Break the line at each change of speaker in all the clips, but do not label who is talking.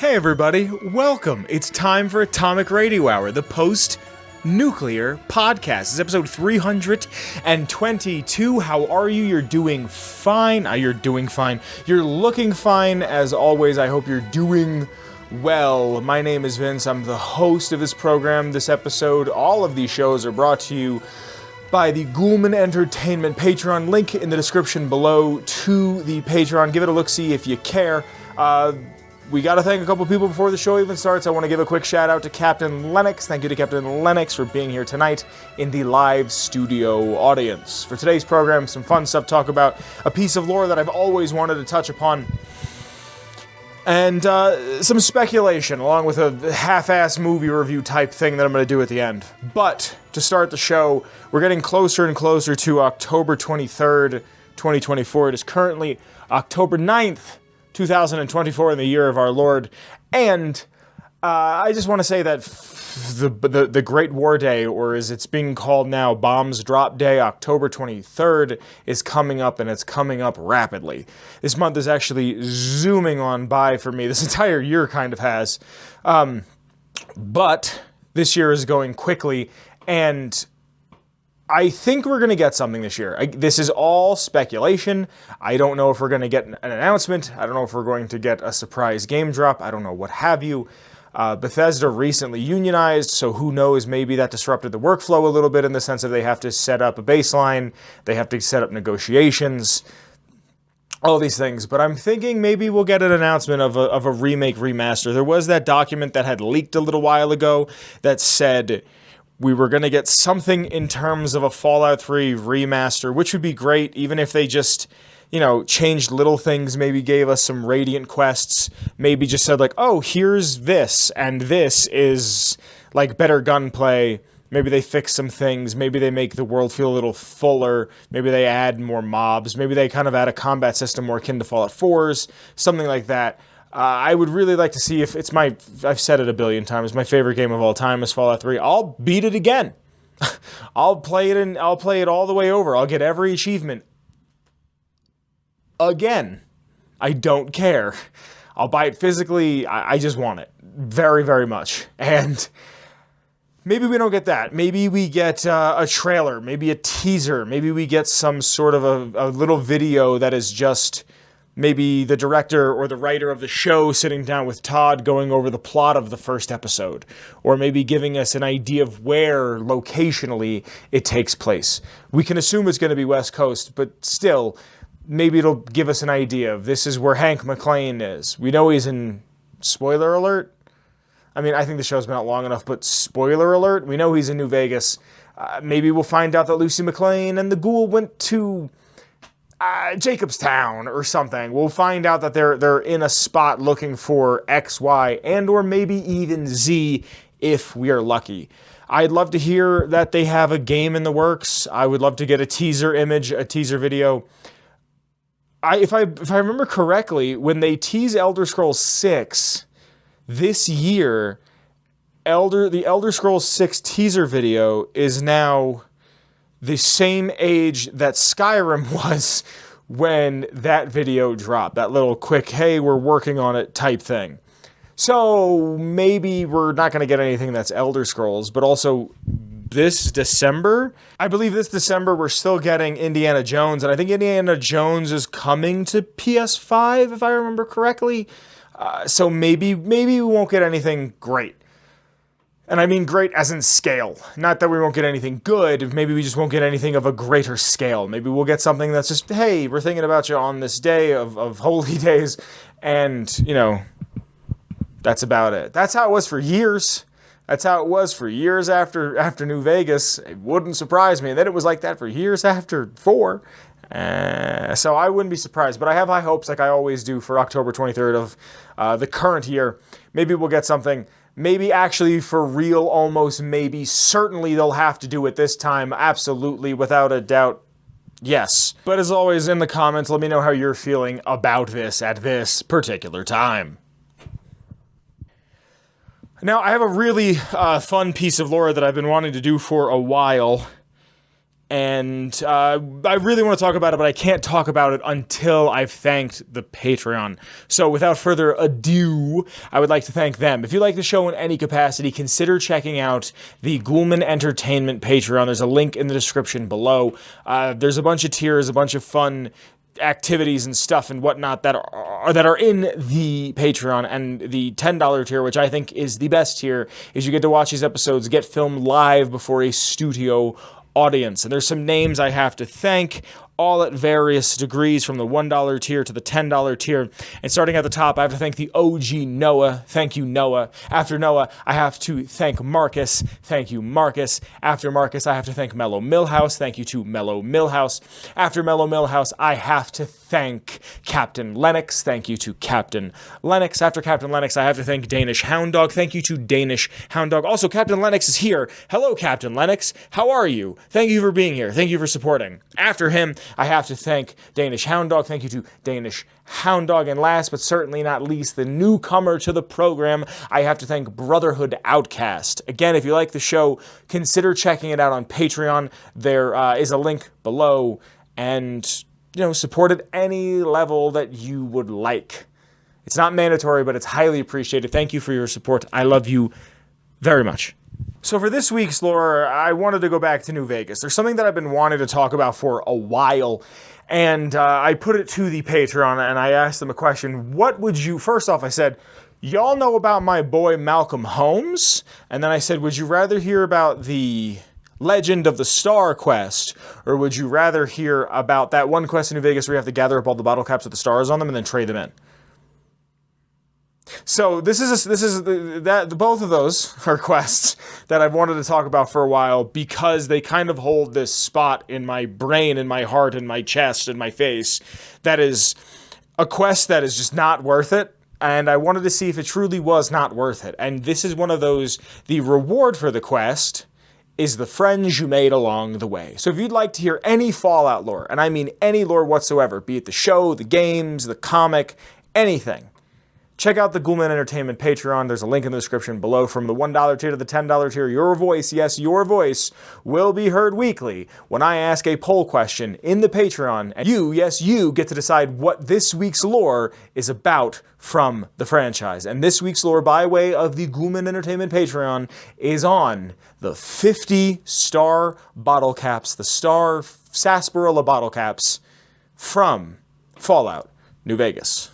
Hey everybody, welcome! It's time for Atomic Radio Hour, the post-nuclear podcast. It's episode 322. How are you? You're doing fine. You're doing fine. You're looking fine, as always. I hope you're doing well. My name is Vince. I'm the host of this program. This episode, all of these shows are brought to you by the Ghoulman Entertainment Patreon. Link in the description below to the Patreon. Give it a look-see if you care. We gotta thank a couple people before the show even starts. I want to give a quick shout out to Captain Leonox. Thank you to Captain Leonox for being here tonight in the live studio audience. For today's program, some fun stuff, talk about a piece of lore that I've always wanted to touch upon, and some speculation, along with a half-ass movie review type thing that I'm going to do at the end. But to start the show, we're getting closer and closer to October 23rd, 2024. It is currently October 9th, 2024 in the year of our Lord, and I just want to say that the Great War Day, or as it's being called now, Bombs Drop Day, October 23rd, is coming up, and it's coming up rapidly. This month is actually zooming on by for me. This entire year kind of has, but this year is going quickly, and I think we're going to get something this year. This is all speculation. I don't know if we're going to get an announcement. I don't know if we're going to get a surprise game drop. I don't know what have you. Bethesda recently unionized, so who knows, maybe that disrupted the workflow a little bit in the sense that they have to set up a baseline, they have to set up negotiations, all these things. But I'm thinking maybe we'll get an announcement of a remake, remaster. There was that document that had leaked a little while ago that said we were going to get something in terms of a Fallout 3 remaster, which would be great, even if they just, changed little things, maybe gave us some Radiant quests, maybe just said like, oh, here's this, and this is, like, better gunplay. Maybe they fix some things, maybe they make the world feel a little fuller, maybe they add more mobs, maybe they kind of add a combat system more akin to Fallout 4's, something like that. I would really like to see if it's I've said it a billion times, my favorite game of all time is Fallout 3. I'll beat it again. I'll play it all the way over. I'll get every achievement again. I don't care. I'll buy it physically. I just want it very, very much. And maybe we don't get that. Maybe we get a trailer, maybe a teaser, maybe we get some sort of a little video that is just maybe the director or the writer of the show sitting down with Todd going over the plot of the first episode, or maybe giving us an idea of where locationally it takes place. We can assume it's going to be West Coast, but still, maybe it'll give us an idea of this is where Hank McClane is. We know he's in, spoiler alert? I mean, I think the show's been out long enough, but spoiler alert, we know he's in New Vegas. Maybe we'll find out that Lucy McClane and the ghoul went to Jacobstown or something. We'll find out that they're in a spot looking for X, Y, and or maybe even Z if we are lucky. I'd love to hear that they have a game in the works. I would love to get a teaser image, a teaser video. If I remember correctly, when they tease Elder Scrolls 6 this year, the Elder Scrolls 6 teaser video is now the same age that Skyrim was when that video dropped. That little quick, hey, we're working on it type thing. So maybe we're not going to get anything that's Elder Scrolls, but also this December, I believe this December, we're still getting Indiana Jones, and I think Indiana Jones is coming to PS5, if I remember correctly. So maybe we won't get anything great. And I mean great as in scale. Not that we won't get anything good, maybe we just won't get anything of a greater scale. Maybe we'll get something that's just, hey, we're thinking about you on this day of holy days, and, that's about it. That's how it was for years. That's how it was for years after New Vegas. It wouldn't surprise me. And then it was like that for years after 4. So I wouldn't be surprised, but I have high hopes, like I always do, for October 23rd of the current year. Maybe we'll get something. Maybe actually for real, almost maybe. Certainly they'll have to do it this time. Absolutely, without a doubt. Yes. But as always, in the comments, let me know how you're feeling about this at this particular time. Now, I have a really fun piece of lore that I've been wanting to do for a while. And I really want to talk about it, but I can't talk about it until I've thanked the Patreon. So without further ado, I would like to thank them. If you like the show in any capacity, consider checking out the Ghoulman Entertainment Patreon. There's a link in the description below. There's a bunch of tiers, a bunch of fun activities and stuff and whatnot that are in the Patreon. And the $10 tier, which I think is the best tier, is you get to watch these episodes get filmed live before a studio audience. And there's some names I have to thank, all at various degrees, from the $1 tier to the $10 tier. And starting at the top, I have to thank the OG Noah. Thank you, Noah. After Noah, I have to thank Marcus. Thank you, Marcus. After Marcus, I have to thank Mellow Milhouse. Thank you to Mellow Milhouse. After Mellow Milhouse, I have to thank Captain Lennox. Thank you to Captain Lennox. After Captain Lennox, I have to thank DanishHoundDog. Thank you to DanishHoundDog. Also, Captain Lennox is here. Hello, Captain Lennox. How are you? Thank you for being here. Thank you for supporting. After him, I have to thank DanishHoundDog. Thank you to DanishHoundDog. And last but certainly not least, the newcomer to the program, I have to thank Brotherhood Outcast. Again, if you like the show, consider checking it out on Patreon. There is a link below. And, you know, support at any level that you would like. It's not mandatory, but it's highly appreciated. Thank you for your support. I love you very much. So for this week's lore, I wanted to go back to New Vegas. There's something that I've been wanting to talk about for a while, and I put it to the Patreon, and I asked them a question. What would you... First off, I said, y'all know about my boy Malcolm Holmes? And then I said, would you rather hear about the Legend of the Star quest, or would you rather hear about that one quest in New Vegas where you have to gather up all the bottle caps with the stars on them and then trade them in? So both of those are quests that I've wanted to talk about for a while because they kind of hold this spot in my brain, in my heart, in my chest, in my face. That is a quest that is just not worth it. And I wanted to see if it truly was not worth it. And this is one of those, the reward for the quest is the friends you made along the way. So if you'd like to hear any Fallout lore, and I mean any lore whatsoever, be it the show, the games, the comic, anything, check out the Ghoulman Entertainment Patreon. There's a link in the description below. From the $1 tier to the $10 tier, your voice, yes, your voice, will be heard weekly when I ask a poll question in the Patreon. And you, yes, you, get to decide what this week's lore is about from the franchise. And this week's lore, by way of the Ghoulman Entertainment Patreon, is on the 50 star bottle caps, the star Sarsaparilla bottle caps from Fallout New Vegas.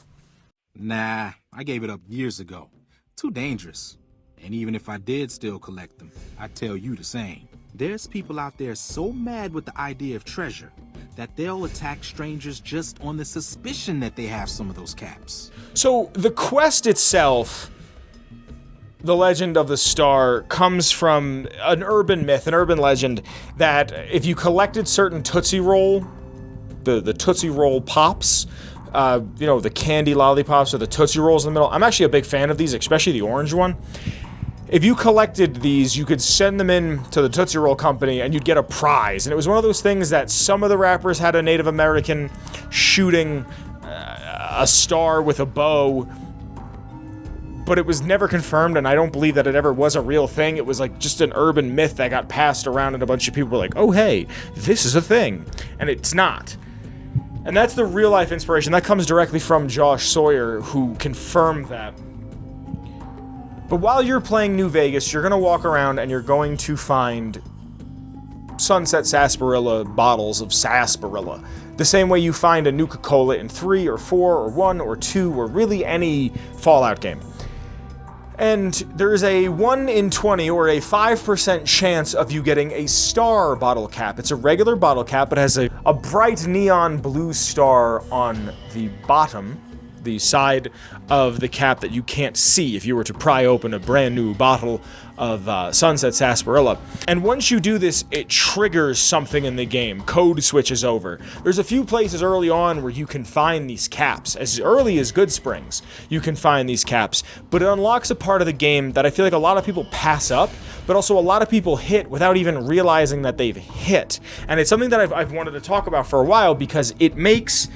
Nah, I gave it up years ago. Too dangerous. And even if I did still collect them, I'd tell you the same. There's people out there so mad with the idea of treasure that they'll attack strangers just on the suspicion that they have some of those caps.
So the quest itself, the Legend of the Star, comes from an urban myth, an urban legend, that if you collected certain Tootsie Roll, the Tootsie Roll Pops, you know, the candy lollipops or the Tootsie Rolls in the middle. I'm actually a big fan of these, especially the orange one. If you collected these, you could send them in to the Tootsie Roll Company and you'd get a prize. And it was one of those things that some of the rappers had a Native American shooting a star with a bow, but it was never confirmed, and I don't believe that it ever was a real thing. It was like just an urban myth that got passed around, and a bunch of people were like, oh hey, this is a thing. And it's not. And that's the real-life inspiration. That comes directly from Josh Sawyer, who confirmed that. But while you're playing New Vegas, you're going to walk around and you're going to find Sunset Sarsaparilla bottles of Sarsaparilla. The same way you find a Nuka-Cola in 3 or 4 or 1 or 2 or really any Fallout game. And there's a 1 in 20 or a 5% chance of you getting a star bottle cap. It's a regular bottle cap, but has a bright neon blue star on the bottom, the side of the cap that you can't see if you were to pry open a brand new bottle of Sunset Sarsaparilla. And once you do this, it triggers something in the game. Code switches over. There's a few places early on where you can find these caps. As early as Good Springs, you can find these caps. But it unlocks a part of the game that I feel like a lot of people pass up, but also a lot of people hit without even realizing that they've hit. And it's something that I've wanted to talk about for a while because it makes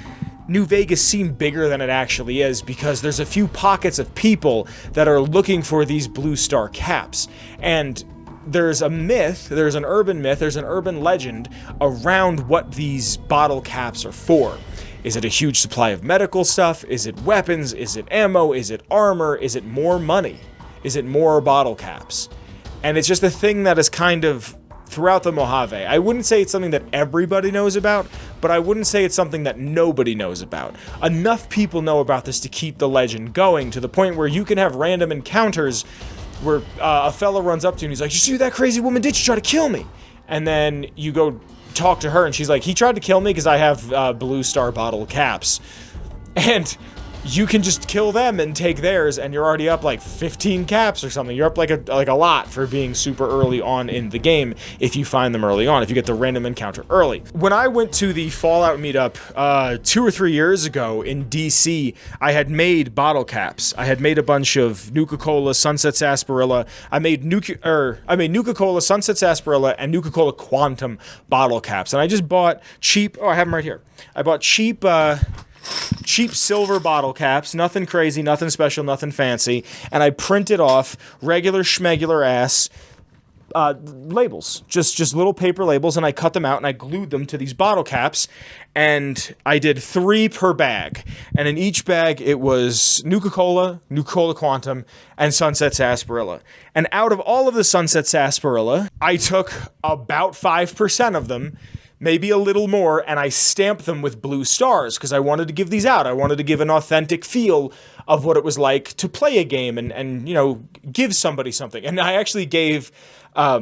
New Vegas seem bigger than it actually is, because there's a few pockets of people that are looking for these blue star caps. And there's a myth, there's an urban myth, there's an urban legend around what these bottle caps are for. Is it a huge supply of medical stuff? Is it weapons? Is it ammo? Is it armor? Is it more money? Is it more bottle caps? And it's just a thing that is kind of throughout the Mojave. I wouldn't say it's something that everybody knows about, but I wouldn't say it's something that nobody knows about. Enough people know about this to keep the legend going, to the point where you can have random encounters where a fella runs up to you and he's like, "You see what that crazy woman did? She tried to kill me." And then you go talk to her and she's like, "He tried to kill me because I have Blue Star bottle caps." And you can just kill them and take theirs, and you're already up like 15 caps or something. You're up like a lot for being super early on in the game if you find them early on, if you get the random encounter early. When I went to the Fallout meetup 2 or 3 years ago in DC, I had made bottle caps. I had made a bunch of Nuka-Cola, Sunset Sarsaparilla. I made Nuka-Cola, Sunset Sarsaparilla, and Nuka-Cola Quantum bottle caps. And I just bought cheap, I have them right here. I bought cheap silver bottle caps, nothing crazy, nothing special, nothing fancy, and I printed off regular schmegular ass labels, just little paper labels, and I cut them out and I glued them to these bottle caps, and I did 3 per bag, and in each bag it was Nuka-Cola, Nuka-Cola Quantum, and Sunset Sarsaparilla. And out of all of the Sunset Sarsaparilla, I took about 5% of them, maybe a little more, and I stamped them with blue stars because I wanted to give these out. I wanted to give an authentic feel of what it was like to play a game and you know, give somebody something. And I actually gave a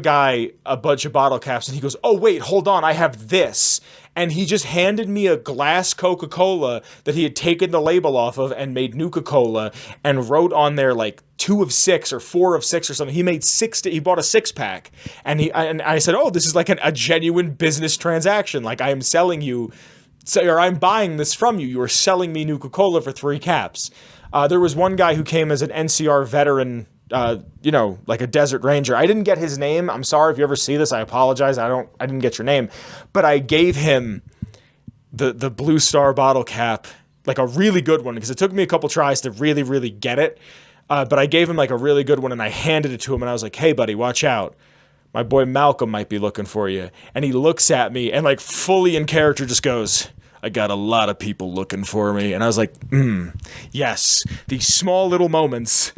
guy a bunch of bottle caps, and he goes, "Oh, wait, hold on, I have this." And he just handed me a glass Coca-Cola that he had taken the label off of and made Nuka-Cola, and wrote on there like 2 of 6 or 4 of 6 or something. He made he bought a 6-pack, and I said, "Oh, this is like a genuine business transaction. Like, I am selling you, or I'm buying this from you. You are selling me Nuka-Cola for 3 caps." There was one guy who came as an NCR veteran, you know, like a desert ranger. I didn't get his name. I'm sorry if you ever see this. I apologize. I didn't get your name, but I gave him the Blue Star bottle cap, like a really good one, because it took me a couple tries to really, really get it. But I gave him like a really good one, and I handed it to him, and I was like, "Hey buddy, watch out. My boy Malcolm might be looking for you." And he looks at me and like fully in character just goes, "I got a lot of people looking for me." And I was like, yes, these small little moments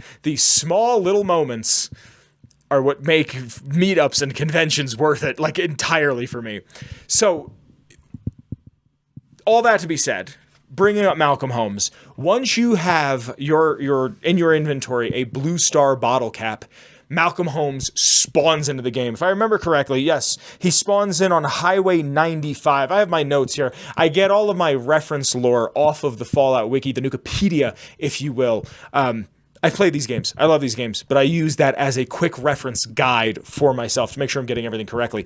are what make meetups and conventions worth it, like entirely for me. So all that to be said, bringing up Malcolm Holmes, once you have your in your inventory a Blue Star bottle cap, Malcolm Holmes spawns into the game. If I remember correctly, yes, he spawns in on Highway 95. I have my notes here. I get all of my reference lore off of the Fallout Wiki, the Nukipedia, if you will. I've played these games. I love these games, but I use that as a quick reference guide for myself to make sure I'm getting everything correctly.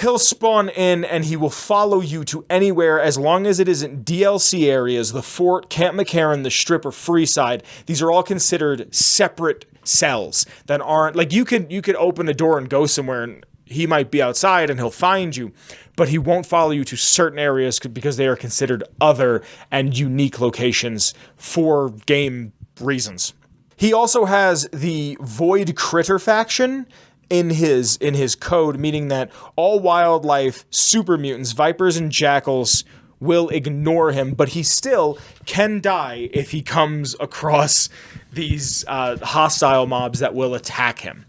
He'll spawn in, and he will follow you to anywhere as long as it isn't DLC areas, the Fort, Camp McCarran, the Strip, or Freeside. These are all considered separate cells that aren't, like, you could open a door and go somewhere, and he might be outside and he'll find you, but he won't follow you to certain areas because they are considered other and unique locations for game reasons. He also has the Void Critter faction in his code, meaning that all wildlife, super mutants, vipers, and jackals will ignore him, but he still can die if he comes across these hostile mobs that will attack him.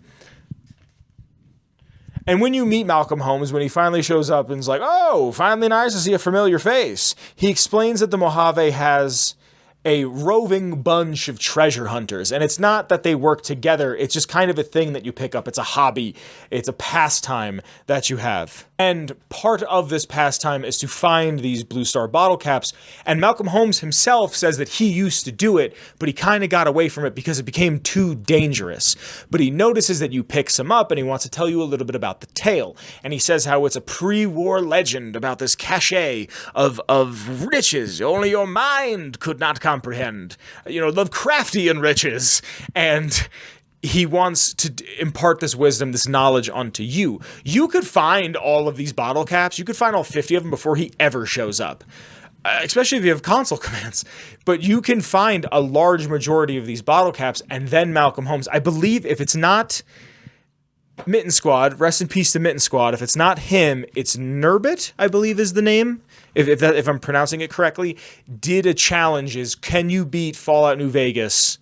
And when you meet Malcolm Holmes, when he finally shows up and is like, "Oh, finally nice to see a familiar face," he explains that the Mojave has a roving bunch of treasure hunters. And it's not that they work together, it's just kind of a thing that you pick up. It's a hobby, it's a pastime that you have. And part of this pastime is to find these Blue Star bottle caps. And Malcolm Holmes himself says that he used to do it, but he kind of got away from it because it became too dangerous. But he notices that you pick some up, and he wants to tell you a little bit about the tale. And he says how it's a pre-war legend about this cache of riches only your mind could not comprehend. You know, Lovecraftian riches. And he wants to impart this wisdom, this knowledge onto you. You could find all of these bottle caps. You could find all 50 of them before he ever shows up. especially if you have console commands. But you can find a large majority of these bottle caps, and then Malcolm Holmes. I believe if it's not Mitten Squad, rest in peace to Mitten Squad. If it's not him, it's Nurbit, I believe is the name. If I'm pronouncing it correctly, did a challenge is, can you beat Fallout New Vegas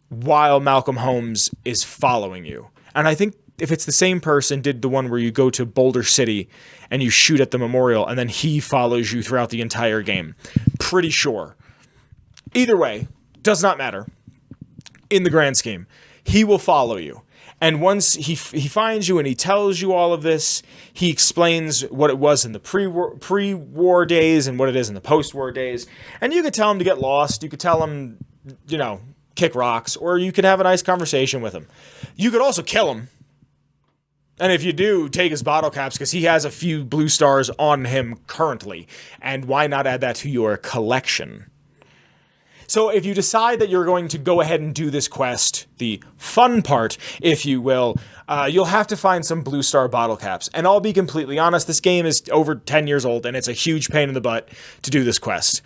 while Malcolm Holmes is following you? And I think if it's the same person, did the one where you go to Boulder City and you shoot at the memorial and then he follows you throughout the entire game. Pretty sure. Either way, does not matter. In the grand scheme, he will follow you. And once he finds you and he tells you all of this, he explains what it was in the pre-war days and what it is in the post-war days. And you could tell him to get lost. You could tell him, kick rocks. Or you could have a nice conversation with him. You could also kill him. And if you do, take his bottle caps, because he has a few blue stars on him currently. And why not add that to your collection? So if you decide that you're going to go ahead and do this quest, the fun part, if you will, you'll have to find some blue star bottle caps. And I'll be completely honest, this game is over 10 years old, and it's a huge pain in the butt to do this quest.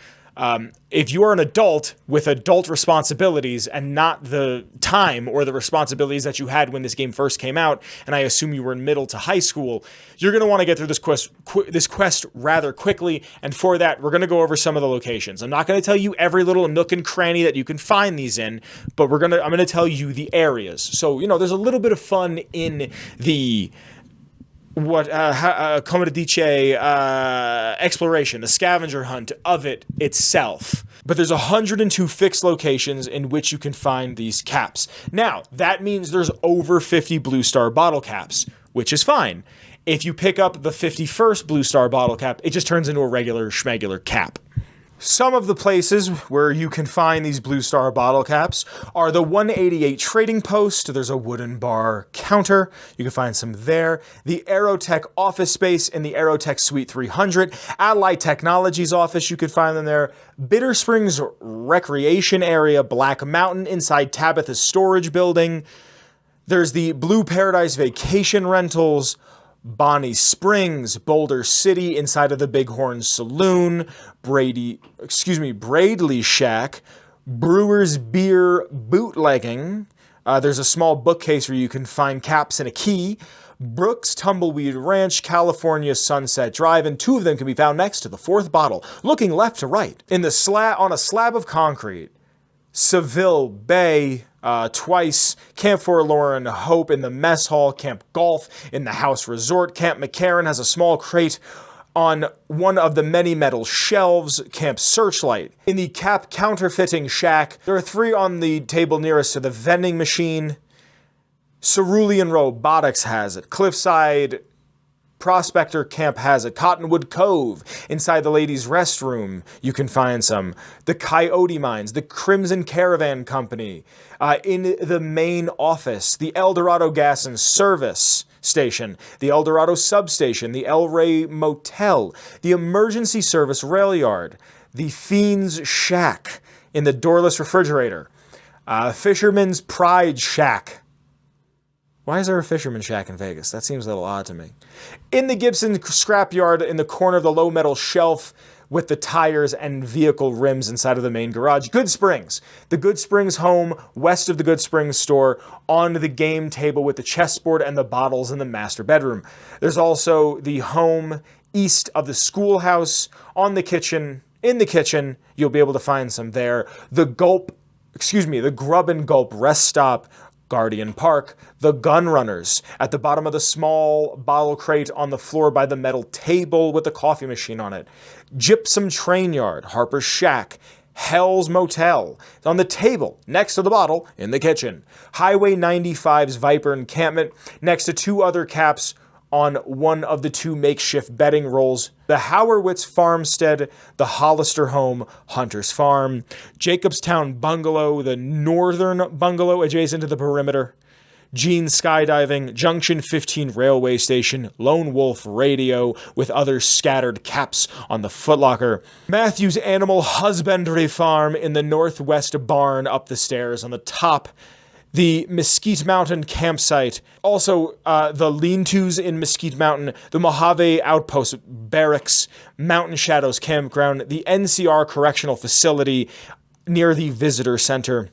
If you are an adult with adult responsibilities and not the time or the responsibilities that you had when this game first came out, and I assume you were in middle to high school, you're going to want to get through this quest rather quickly. And for that, we're going to go over some of the locations. I'm not going to tell you every little nook and cranny that you can find these in, but I'm going to tell you the areas. So, there's a little bit of fun in the come dice exploration, the scavenger hunt of it itself. But there's 102 fixed locations in which you can find these caps. Now, that means there's over 50 blue star bottle caps, which is fine. If you pick up the 51st blue star bottle cap, it just turns into a regular schmegular cap. Some of the places where you can find these blue star bottle caps are the 188 Trading Post. There's a wooden bar counter. You can find some there. The Aerotech office space in the Aerotech Suite 300. Allied Technologies office, you could find them there. Bitter Springs Recreation Area, Black Mountain inside Tabitha's storage building. There's the Blue Paradise Vacation Rentals. Bonnie Springs, Boulder City, inside of the Bighorn Saloon, Bradley Shack, Brewer's Beer Bootlegging. There's a small bookcase where you can find caps and a key. Brooks Tumbleweed Ranch, California Sunset Drive, and two of them can be found next to the fourth bottle, looking left to right. On a slab of concrete, Seville Bay, twice, Camp Forlorn Hope in the Mess Hall, Camp Golf in the House Resort, Camp McCarran has a small crate on one of the many metal shelves, Camp Searchlight. In the Cap Counterfeiting Shack, there are 3 on the table nearest to the vending machine. Cerulean Robotics has it. Cliffside Prospector Camp has it. Cottonwood Cove, inside the ladies' restroom, you can find some. The Coyote Mines, the Crimson Caravan Company, in the main office, the El Dorado Gas and Service Station, the El Dorado Substation, the El Rey Motel, the Emergency Service Rail Yard, the Fiend's Shack in the Doorless Refrigerator, Fisherman's Pride Shack. Why is there a Fisherman Shack in Vegas? That seems a little odd to me. In the Gibson Scrapyard, in the corner of the low metal shelf with the tires and vehicle rims inside of the main garage. Good Springs. The Good Springs home, west of the Good Springs store, on the game table with the chessboard and the bottles in the master bedroom. There's also the home east of the schoolhouse, in the kitchen. You'll be able to find some there. The Grub and Gulp rest stop, Guardian Park, the Gun Runners, at the bottom of the small bottle crate on the floor by the metal table with the coffee machine on it. Gypsum Train Yard, Harper's Shack, Hell's Motel, on the table next to the bottle in the kitchen. Highway 95's Viper Encampment, next to 2 other caps on one of the 2 makeshift bedding rolls. The Howerwitz Farmstead, the Hollister Home, Hunter's Farm, Jacobstown Bungalow, the Northern Bungalow adjacent to the perimeter, Jean's Skydiving, Junction 15 Railway Station, Lone Wolf Radio with other scattered caps on the footlocker, Matthews Animal Husbandry Farm in the Northwest Barn up the stairs on the top, the Mesquite Mountain campsite, also the lean-tos in Mesquite Mountain, the Mojave Outpost Barracks, Mountain Shadows Campground, the NCR Correctional Facility near the Visitor Center,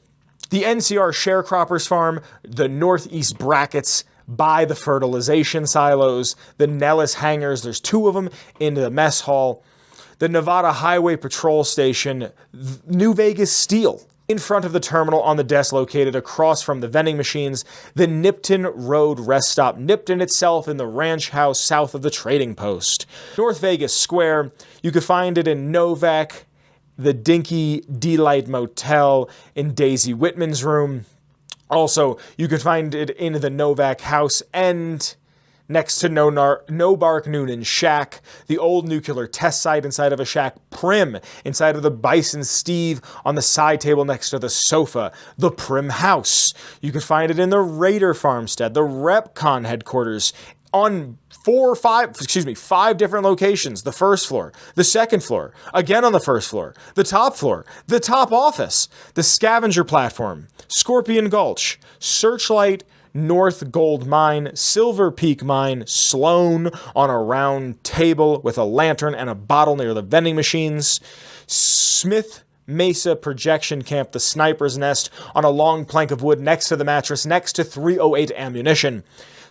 the NCR Sharecroppers Farm, the Northeast Brackets by the fertilization silos, the Nellis Hangars, there's 2 of them in the mess hall, the Nevada Highway Patrol Station, New Vegas Steel, in front of the terminal on the desk located across from the vending machines, the Nipton Road rest stop, Nipton itself in the ranch house south of the trading post. North Vegas Square, you could find it in Novak, the Dinky Delight Motel in Daisy Whitman's room. Also, you could find it in the Novak house and next to No Bark Noonan Shack, the old nuclear test site inside of a shack, Prim, inside of the Bison Steve on the side table next to the sofa, the Prim House. You could find it in the Raider Farmstead, the Repcon headquarters, on 5 different locations. The first floor, the second floor, again on the first floor, the top floor, the top office, the scavenger platform, Scorpion Gulch, Searchlight, North Gold Mine, Silver Peak Mine, Sloan on a round table with a lantern and a bottle near the vending machines, Smith Mesa Projection Camp, the Sniper's Nest on a long plank of wood next to the mattress, next to 308 ammunition,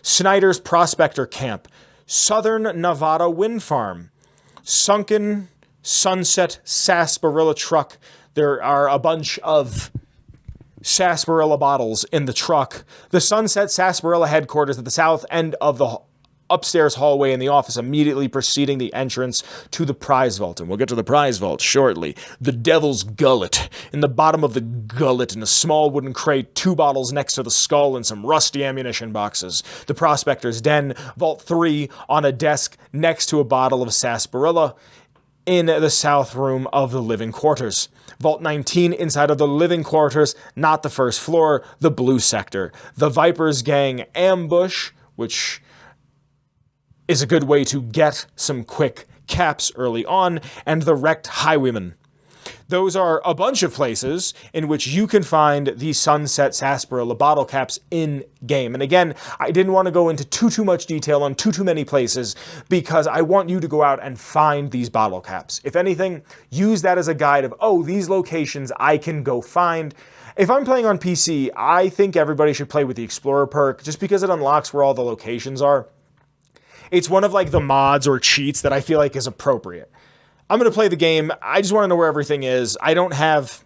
Snyder's Prospector Camp, Southern Nevada Wind Farm, Sunken Sunset Sarsaparilla Truck. There are a bunch of sarsaparilla bottles in the truck. The Sunset Sarsaparilla headquarters at the south end of the upstairs hallway in the office immediately preceding the entrance to the prize vault. And we'll get to the prize vault shortly. The Devil's Gullet. In the bottom of the gullet, in a small wooden crate, 2 bottles next to the skull and some rusty ammunition boxes. The Prospector's Den. Vault 3 on a desk next to a bottle of sarsaparilla in the south room of the living quarters. Vault 19 inside of the living quarters, not the first floor, the blue sector. The Vipers Gang Ambush, which is a good way to get some quick caps early on, and the Wrecked Highwayman. Those are a bunch of places in which you can find the Sunset Sarsaparilla bottle caps in-game. And again, I didn't want to go into too much detail on too many places because I want you to go out and find these bottle caps. If anything, use that as a guide of, oh, these locations I can go find. If I'm playing on PC, I think everybody should play with the Explorer perk just because it unlocks where all the locations are. It's one of like the mods or cheats that I feel like is appropriate. I'm going to play the game. I just want to know where everything is. I don't have,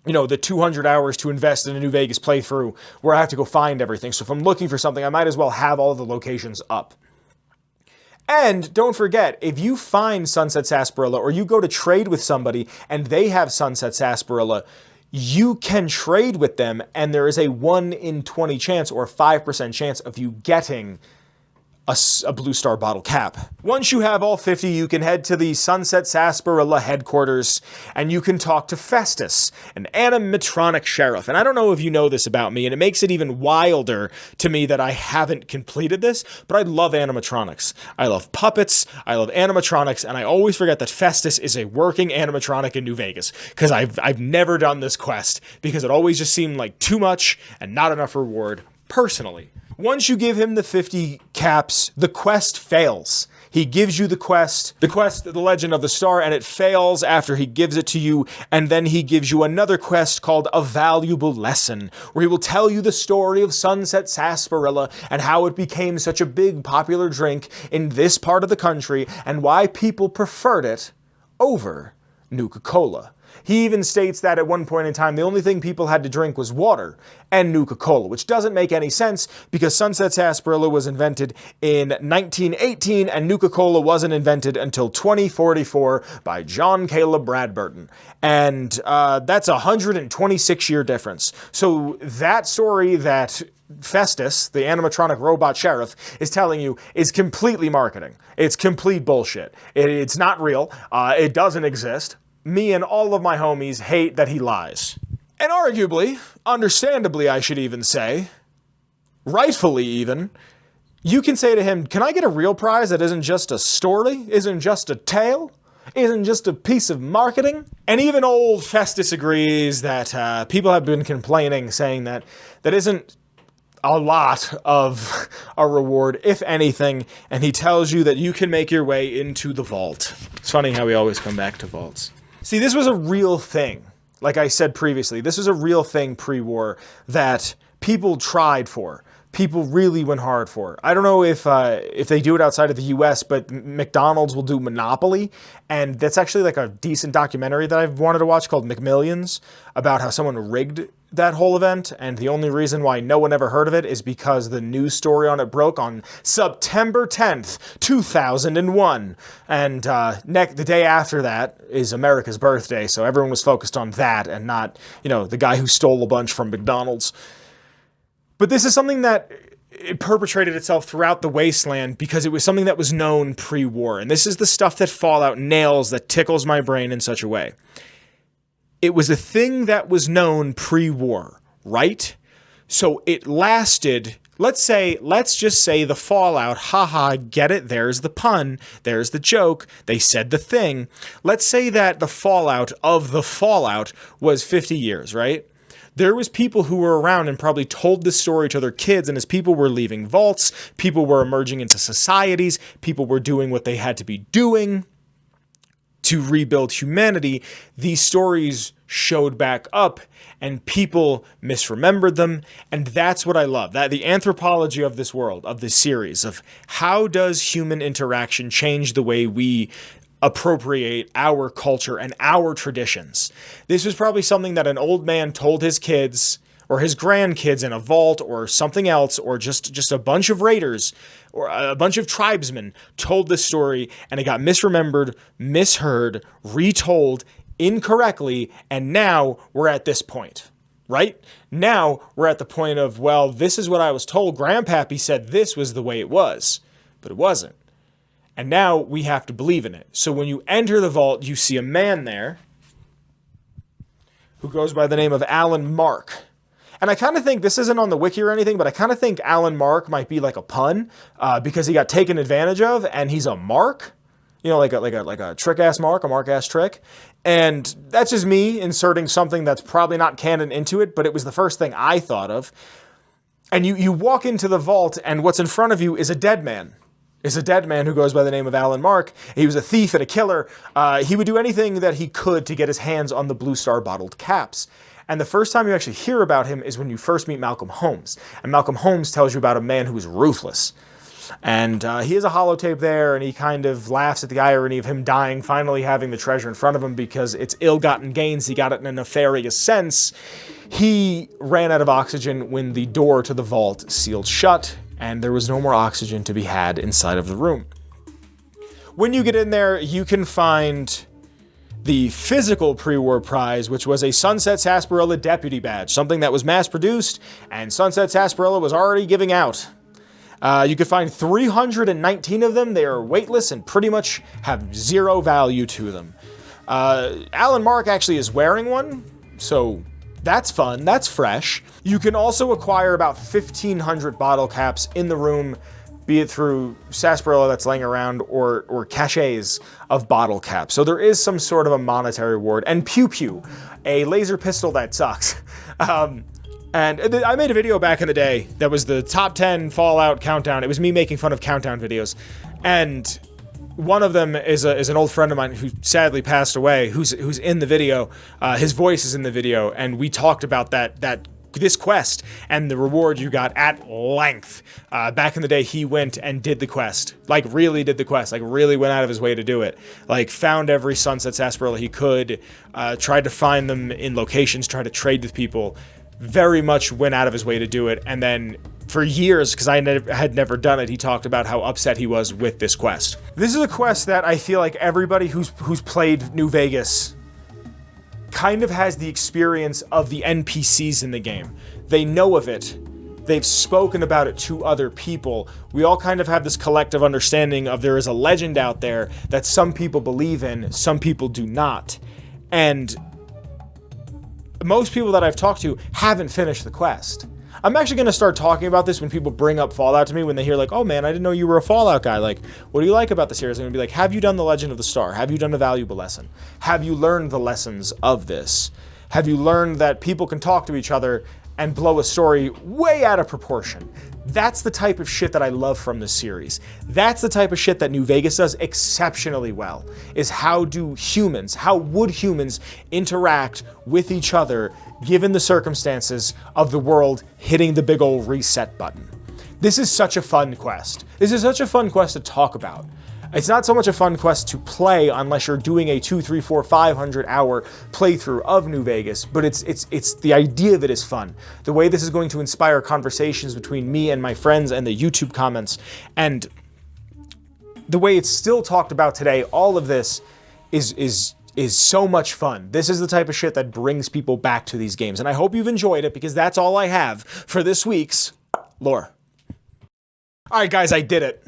the 200 hours to invest in a New Vegas playthrough where I have to go find everything. So if I'm looking for something, I might as well have all the locations up. And don't forget, if you find Sunset Sarsaparilla or you go to trade with somebody and they have Sunset Sarsaparilla, you can trade with them and there is a 1 in 20 chance or 5% chance of you getting a Blue Star bottle cap. Once you have all 50, you can head to the Sunset Sarsaparilla headquarters and you can talk to Festus, an animatronic sheriff. And I don't know if you know this about me, and it makes it even wilder to me that I haven't completed this, but I love animatronics. I love puppets, I love animatronics, and I always forget that Festus is a working animatronic in New Vegas, because I've never done this quest, because it always just seemed like too much and not enough reward, personally. Once you give him the 50 caps, the quest fails. He gives you the quest, The Legend of the Star, and it fails after he gives it to you, and then he gives you another quest called A Valuable Lesson, where he will tell you the story of Sunset Sarsaparilla and how it became such a big popular drink in this part of the country and why people preferred it over Nuka-Cola. He even states that at one point in time, the only thing people had to drink was water and Nuka-Cola, which doesn't make any sense because Sunset Sarsaparilla was invented in 1918 and Nuka-Cola wasn't invented until 2044 by John Caleb Bradburton. And that's a 126-year difference. So that story that Festus, the animatronic robot sheriff, is telling you is completely marketing. It's complete bullshit. It's not real. It doesn't exist. Me and all of my homies hate that he lies. And arguably, understandably I should even say, rightfully even, you can say to him, can I get a real prize that isn't just a story, isn't just a tale? isn't just a piece of marketing. And even old Festus agrees that people have been complaining, saying that isn't a lot of a reward, if anything, and he tells you that you can make your way into the vault. It's funny how we always come back to vaults. See, this was a real thing. Like I said previously, this was a real thing pre-war that people tried for. People really went hard for. I don't know if they do it outside of the US, but McDonald's will do Monopoly, and that's actually like a decent documentary that I've wanted to watch called McMillions, about how someone rigged that whole event, and the only reason why no one ever heard of it is because the news story on it broke on September 10th, 2001, and the day after that is America's birthday, so everyone was focused on that and not, the guy who stole a bunch from McDonald's. But this is something that it perpetrated itself throughout the wasteland because it was something that was known pre-war. And this is the stuff that Fallout nails, that tickles my brain in such a way. It was a thing that was known pre-war, right? So it lasted, let's just say the Fallout, haha, get it, there's the pun, there's the joke, they said the thing. Let's say that the Fallout of the Fallout was 50 years, right? There was people who were around and probably told this story to their kids, and as people were leaving vaults, people were emerging into societies, people were doing what they had to be doing to rebuild humanity, these stories showed back up and people misremembered them, and that's what I love. That the anthropology of this world, of this series, of how does human interaction change the way we appropriate our culture and our traditions. This was probably something that an old man told his kids or his grandkids in a vault or something else, or just a bunch of raiders or a bunch of tribesmen told this story, and it got misremembered, misheard, retold incorrectly, and now we're at this point, right? Now we're at the point of, well, this is what I was told. Grandpappy said this was the way it was, but it wasn't. And now we have to believe in it. So when you enter the vault, you see a man there who goes by the name of Alan Mark. And I kind of think, this isn't on the wiki or anything, but I kind of think Alan Mark might be like a pun because he got taken advantage of and he's a mark. Like a trick-ass mark, a mark-ass trick. And that's just me inserting something that's probably not canon into it, but it was the first thing I thought of. And you walk into the vault, and what's in front of you is a dead man. Is a dead man who goes by the name of Alan Mark. He was a thief and a killer. He would do anything that he could to get his hands on the Blue Star bottled caps. And the first time you actually hear about him is when you first meet Malcolm Holmes. And Malcolm Holmes tells you about a man who is ruthless. And he has a holotape there, and he kind of laughs at the irony of him dying, finally having the treasure in front of him because it's ill-gotten gains. He got it in a nefarious sense. He ran out of oxygen when the door to the vault sealed shut, and there was no more oxygen to be had inside of the room. When you get in there, you can find the physical pre-war prize, which was a Sunset Sarsaparilla deputy badge, something that was mass-produced, and Sunset Sarsaparilla was already giving out. You could find 319 of them. They are weightless and pretty much have zero value to them. Alan Mark actually is wearing one, so that's fun, that's fresh. You can also acquire about 1,500 bottle caps in the room, be it through sarsaparilla that's laying around or caches of bottle caps. So there is some sort of a monetary reward. And Pew Pew, a laser pistol that sucks. And I made a video back in the day that was the top 10 Fallout countdown. It was me making fun of countdown videos. And one of them is an old friend of mine who sadly passed away, who's in the video. His voice is in the video, and we talked about this quest and the reward you got at length. Back in the day, he went and did the quest. Like, really did the quest. Like, really went out of his way to do it. Like, found every Sunset Sarsaparilla he could, tried to find them in locations, tried to trade with people. Very much went out of his way to do it, and then for years, because I had never done it, he talked about how upset he was with this quest. This is a quest that I feel like everybody who's played New Vegas kind of has the experience of the NPCs in the game. They know of it. They've spoken about it to other people. We all kind of have this collective understanding of there is a legend out there that some people believe in, some people do not. And most people that I've talked to haven't finished the quest. I'm actually going to start talking about this when people bring up Fallout to me, when they hear like, oh man, I didn't know you were a Fallout guy. Like, what do you like about the series? I'm going to be like, have you done The Legend of the Star? Have you done a valuable lesson? Have you learned the lessons of this? Have you learned that people can talk to each other and blow a story way out of proportion? That's the type of shit that I love from this series. That's the type of shit that New Vegas does exceptionally well, is how would humans interact with each other given the circumstances of the world hitting the big old reset button. This is such a fun quest. This is such a fun quest to talk about. It's not so much a fun quest to play unless you're doing a 200, 300, 400, 500 hour playthrough of New Vegas, but it's the idea of it is fun. The way this is going to inspire conversations between me and my friends and the YouTube comments, and the way it's still talked about today, all of this is so much fun. This is the type of shit that brings people back to these games, and I hope you've enjoyed it, because that's all I have for this week's lore. All right, guys, I did it.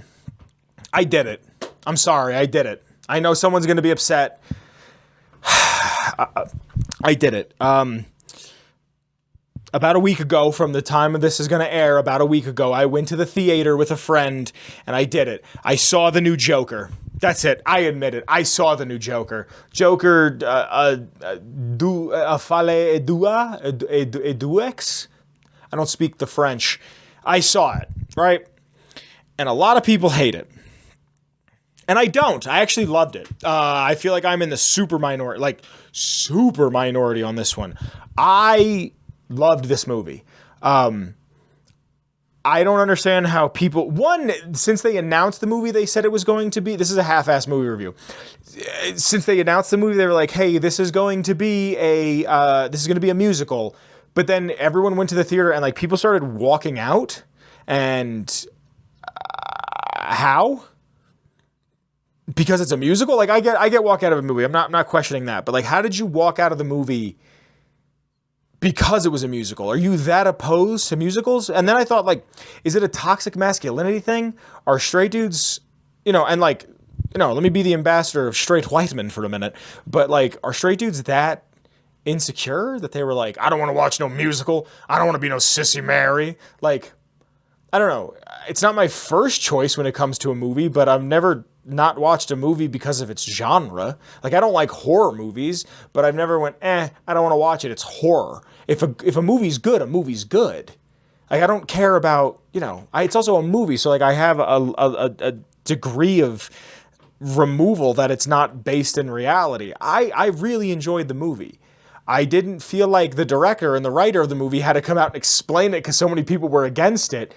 I'm sorry, I did it. I know someone's going to be upset. I did it. About a week ago, from the time of this is going to air, about a week ago, I went to the theater with a friend, and I did it. I saw the new Joker. That's it. I admit it. I saw the new Joker. Joker, Fale Eduex? I don't speak the French. I saw it, right? And a lot of people hate it. And I don't. I actually loved it. I feel like I'm in the super minority on this one. I loved this movie. I don't understand how people... since they announced the movie, they said it was going to be... This is a half-assed movie review. Since they announced the movie, they were like, hey, this is going to be a musical. But then everyone went to the theater and like people started walking out. And how? Because it's a musical? Like I get walk out of a movie. I'm not questioning that. But like, how did you walk out of the movie because it was a musical? Are you that opposed to musicals? And then I thought, like, is it a toxic masculinity thing? Are straight dudes, and like, let me be the ambassador of straight white men for a minute. But like, are straight dudes that insecure that they were like, I don't want to watch no musical. I don't want to be no Sissy Mary. Like, I don't know. It's not my first choice when it comes to a movie, but I've never not watched a movie because of its genre. Like, I don't like horror movies, but I've never went, I don't want to watch it. It's horror. If a movie's good, a movie's good. Like, I don't care about, it's also a movie. So like I have a degree of removal that it's not based in reality. I really enjoyed the movie. I didn't feel like the director and the writer of the movie had to come out and explain it because so many people were against it.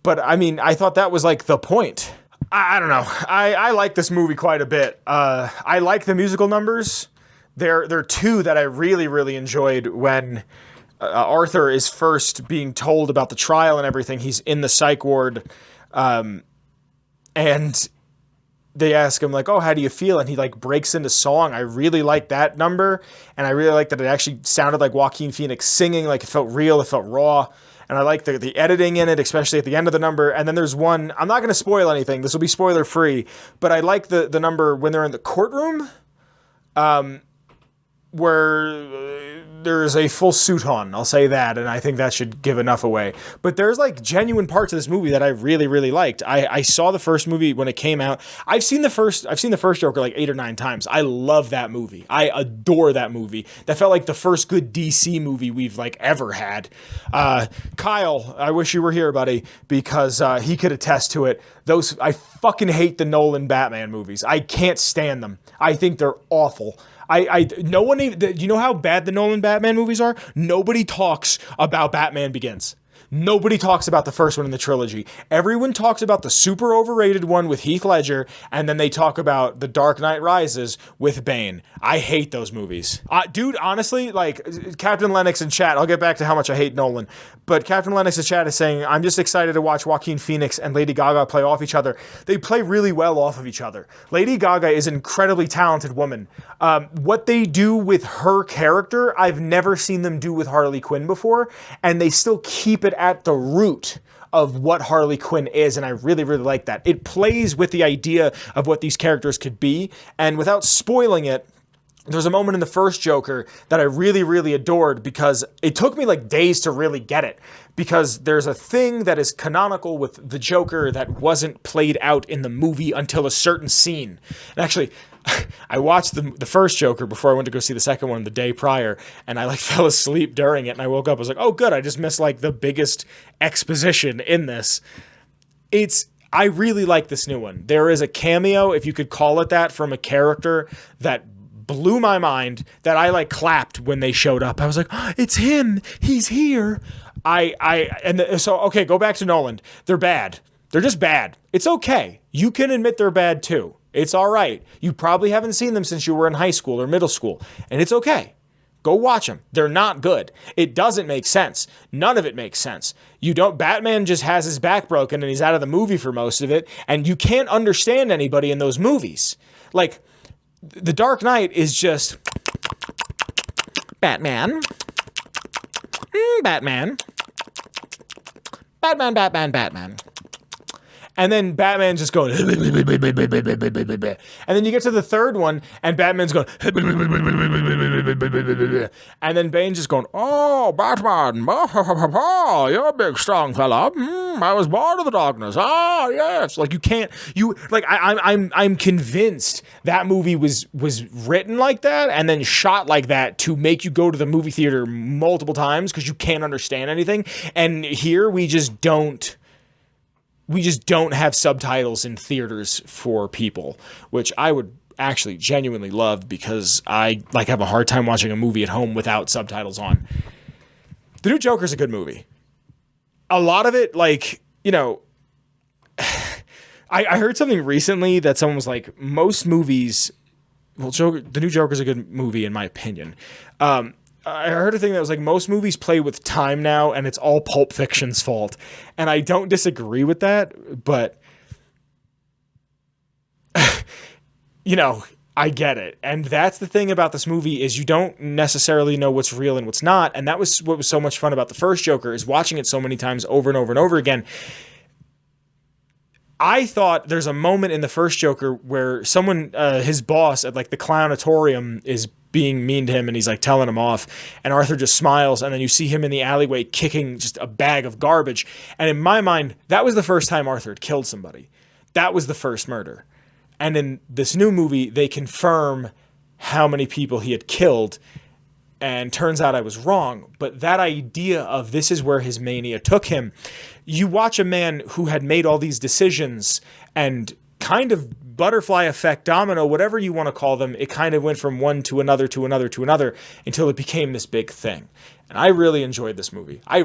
But I mean, I thought that was like the point. I don't know. I like this movie quite a bit. I like the musical numbers. There are two that I really, really enjoyed when Arthur is first being told about the trial and everything. He's in the psych ward, and they ask him like, oh, how do you feel? And he like breaks into song. I really like that number. And I really like that it actually sounded like Joaquin Phoenix singing, like it felt real, it felt raw. And I like the editing in it, especially at the end of the number. And then there's one, I'm not going to spoil anything. This will be spoiler free, but I like the number when they're in the courtroom, where there's a full suit on. I'll say that, and I think that should give enough away. But there's like genuine parts of this movie that I really, really liked. I saw the first movie when it came out. I've seen the first Joker like 8 or 9 times. I love that movie. I adore that movie. That felt like the first good DC movie we've like ever had. Kyle, I wish you were here, buddy, because he could attest to it. I fucking hate the Nolan Batman movies. I can't stand them. I think they're awful. No one even, do you know how bad the Nolan Batman movies are? Nobody talks about Batman Begins. Nobody talks about the first one in the trilogy. Everyone talks about the super overrated one with Heath Ledger, and then they talk about The Dark Knight Rises with Bane. I hate those movies. Dude, honestly, like, Captain Lennox in chat, I'll get back to how much I hate Nolan, but Captain Lennox in chat is saying, I'm just excited to watch Joaquin Phoenix and Lady Gaga play off each other. They play really well off of each other. Lady Gaga is an incredibly talented woman. What they do with her character, I've never seen them do with Harley Quinn before, and they still keep it at the root of what Harley Quinn is, and I really, really like that. It plays with the idea of what these characters could be, and without spoiling it, there's a moment in the first Joker that I really, really adored because it took me like days to really get it. Because there's a thing that is canonical with the Joker that wasn't played out in the movie until a certain scene. And actually, I watched the first Joker before I went to go see the second one the day prior, and I like fell asleep during it, and I woke up, I was like, oh good, I just missed like the biggest exposition in this. I really like this new one. There is a cameo, if you could call it that, from a character that blew my mind, that I like clapped when they showed up. I was like, oh, it's him, he's here. So okay, go back to Nolan. They're bad. They're just bad. It's okay. You can admit they're bad too. It's all right. You probably haven't seen them since you were in high school or middle school, and it's okay. Go watch them. They're not good. It doesn't make sense. None of it makes sense. Batman just has his back broken and he's out of the movie for most of it, and you can't understand anybody in those movies. Like, The Dark Knight is just Batman. Batman. Batman. And then Batman just going, and then you get to the third one, and Batman's going, and then Bane's just going, oh, Batman, you're a big strong fella. I was born of the darkness. Oh, yes. Like I'm convinced that movie was written like that and then shot like that to make you go to the movie theater multiple times because you can't understand anything. And here we just don't have subtitles in theaters for people, which I would actually genuinely love because I like have a hard time watching a movie at home without subtitles on. The new Joker's a good movie. A lot of it, like, you know, I heard something recently that someone was like, most movies, well, the new Joker's a good movie in my opinion. I heard a thing that was like, most movies play with time now and it's all Pulp Fiction's fault. And I don't disagree with that, but you know, I get it. And that's the thing about this movie is you don't necessarily know what's real and what's not. And that was what was so much fun about the first Joker, is watching it so many times over and over and over again. I thought there's a moment in the first Joker where someone, his boss at like the Clownatorium, is being mean to him and he's like telling him off, and Arthur just smiles, and then you see him in the alleyway kicking just a bag of garbage. And in my mind, that was the first time Arthur had killed somebody. That was the first murder. And in this new movie, they confirm how many people he had killed, and turns out I was wrong. But that idea of this is where his mania took him. You watch a man who had made all these decisions and kind of butterfly effect, domino, whatever you want to call them, it kind of went from one to another to another to another until it became this big thing. And I really enjoyed this movie. I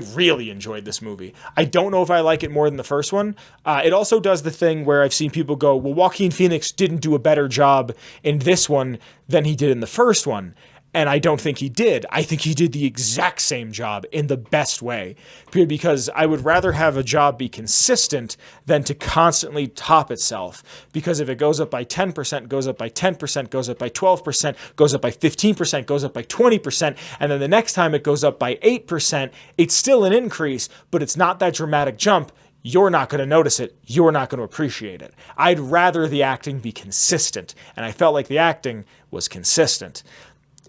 don't know if I like it more than the first one. It also does the thing where I've seen people go, well, Joaquin Phoenix didn't do a better job in this one than he did in the first one. And I don't think he did. I think he did the exact same job in the best way. Because I would rather have a job be consistent than to constantly top itself. Because if it goes up by 10%, goes up by 10%, goes up by 12%, goes up by 15%, goes up by 20%, and then the next time it goes up by 8%, it's still an increase, but it's not that dramatic jump. You're not going to notice it. You're not going to appreciate it. I'd rather the acting be consistent. And I felt like the acting was consistent.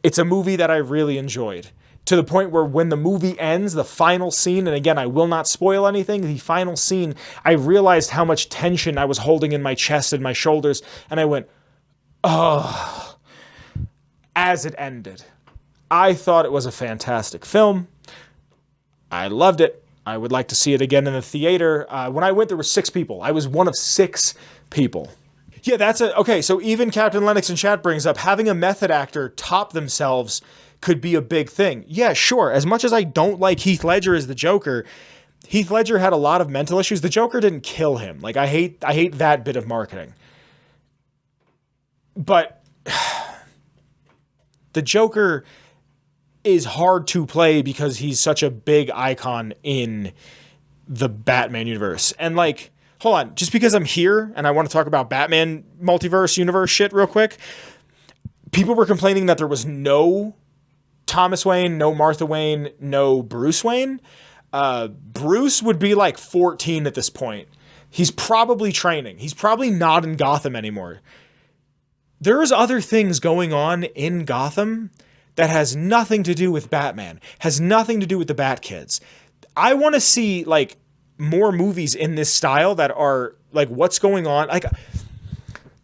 It's a movie that I really enjoyed, to the point where when the movie ends, the final scene, and again, I will not spoil anything, the final scene, I realized how much tension I was holding in my chest and my shoulders, and I went, oh, as it ended. I thought it was a fantastic film. I loved it. I would like to see it again in the theater. When I went, there were 6 people. I was one of 6 people. Yeah, okay, so even Captain Lennox in chat brings up having a method actor top themselves could be a big thing. Yeah, sure. As much as I don't like Heath Ledger as the Joker, Heath Ledger had a lot of mental issues. The Joker didn't kill him. Like, I hate that bit of marketing. But the Joker is hard to play because he's such a big icon in the Batman universe. And like, hold on, just because I'm here and I want to talk about Batman multiverse universe shit real quick, people were complaining that there was no Thomas Wayne, no Martha Wayne, no Bruce Wayne. Bruce would be like 14 at this point. He's probably training. He's probably not in Gotham anymore. there's other things going on in Gotham that has nothing to do with Batman, has nothing to do with the Bat Kids. I want to see like more movies in this style that are like what's going on. Like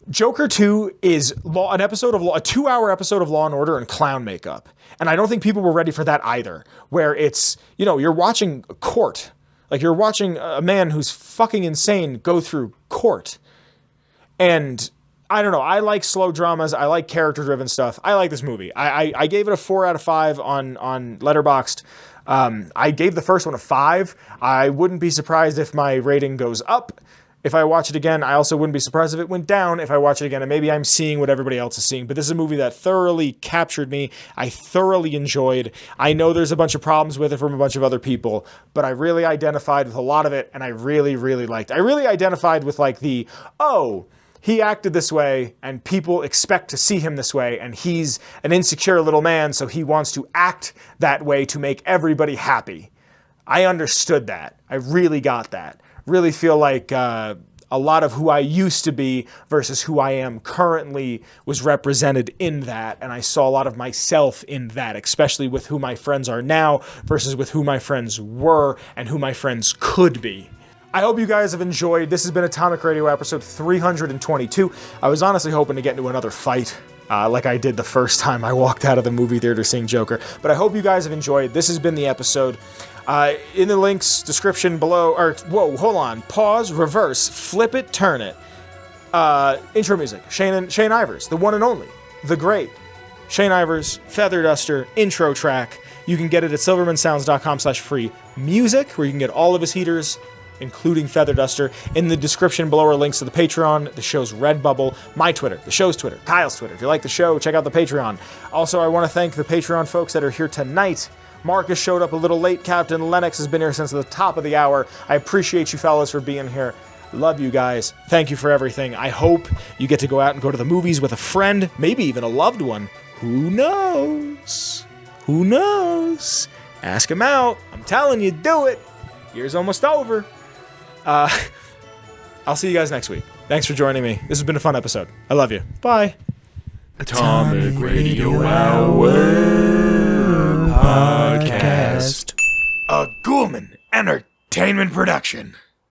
Joker 2 is a 2-hour episode of Law and Order in clown makeup. And I don't think people were ready for that either, where it's, you're watching court. Like you're watching a man who's fucking insane go through court. And I don't know. I like slow dramas. I like character-driven stuff. I like this movie. I gave it a 4 out of 5 on Letterboxd. I gave the first one a 5. I wouldn't be surprised if my rating goes up if I watch it again. I also wouldn't be surprised if it went down if I watch it again. And maybe I'm seeing what everybody else is seeing. But this is a movie that thoroughly captured me. I thoroughly enjoyed. I know there's a bunch of problems with it from a bunch of other people, but I really identified with a lot of it, and I really, really liked it. I really identified with like he acted this way and people expect to see him this way, and he's an insecure little man, so he wants to act that way to make everybody happy. I understood that. I really got that. Really feel like a lot of who I used to be versus who I am currently was represented in that, and I saw a lot of myself in that, especially with who my friends are now versus with who my friends were and who my friends could be. I hope you guys have enjoyed. This has been Atomic Radio episode 322. I was honestly hoping to get into another fight like I did the first time I walked out of the movie theater seeing Joker. But I hope you guys have enjoyed. This has been the episode. In the links, description below, whoa, hold on, pause, reverse, flip it, turn it. Intro music, Shane Ivers, the one and only, the great Shane Ivers, Feather Duster, intro track. You can get it at silvermansounds.com/free music, where you can get all of his heaters, including Feather Duster. In the description below are links to the Patreon, the show's Redbubble, my Twitter, the show's Twitter, Kyle's Twitter. If you like the show, check out the Patreon. Also, I want to thank the Patreon folks that are here tonight. Marcus showed up a little late. Captain Lennox has been here since the top of the hour. I appreciate you fellas for being here. Love you guys. Thank you for everything. I hope you get to go out and go to the movies with a friend, maybe even a loved one. Who knows? Who knows? Ask him out. I'm telling you, do it. Year's almost over. I'll see you guys next week. Thanks for joining me. This has been a fun episode. I love you. Bye.
Atomic Radio Hour Podcast. A Ghoulman Entertainment production.